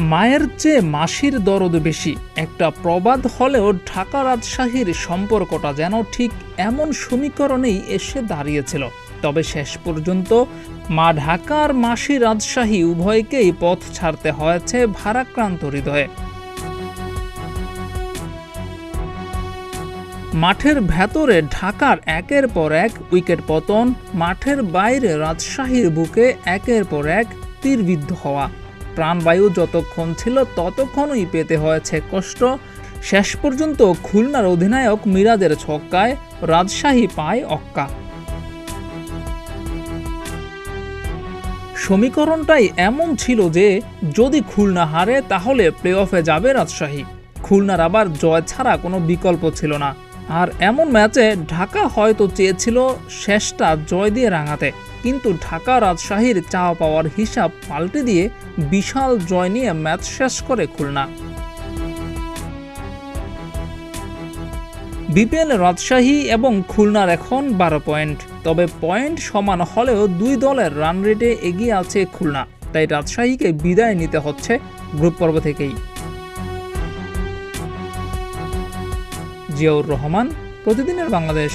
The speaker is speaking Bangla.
মায়ের চেয়ে মাসির দরদ বেশি, একটা প্রবাদ হলেও ঢাকা রাজশাহীর সম্পর্কটা যেন ঠিক এমন সমীকরণেই এসে দাঁড়িয়েছিল। তবে শেষ পর্যন্ত মা ঢাকা আর মাসি রাজশাহী উভয়কেই পথ ছাড়তে হয়েছে ভারাক্রান্ত হৃদয়ে। মাঠের ভেতরে ঢাকার একের পর এক উইকেট পতন, মাঠের বাইরে রাজশাহীর বুকে একের পর এক তীরবিদ্ধ হওয়া। প্রাণবায়ু যতক্ষণ ছিল ততক্ষণই পেতে হয়েছে কষ্ট। শেষ পর্যন্ত খুলনার অধিনায়ক মিরাজের ছক্কায় রাজশাহী পায় অক্কা। সমীকরণটাই এমন ছিল যে যদি খুলনা হারে তাহলে প্লে অফে যাবে রাজশাহী। খুলনার আবার জয় ছাড়া কোনো বিকল্প ছিল না। আর এমন ম্যাচে ঢাকা হয়তো চেয়েছিল শেষটা জয় দিয়ে রাঙাতে, কিন্তু ঢাকা রাজশাহীর চাওয়া পাওয়ার হিসাব পাল্টে দিয়ে বিশাল জয় নিয়ে ম্যাচ শেষ করে খুলনা। বিপিএল রাজশাহী এবং খুলনার এখন 12 পয়েন্ট। তবে পয়েন্ট সমান হলেও দুই দলের রান রেটে এগিয়ে আছে খুলনা, তাই রাজশাহীকে বিদায় নিতে হচ্ছে গ্রুপ পর্ব থেকেই। জিয়াউর রহমান, প্রতিদিনের বাংলাদেশ।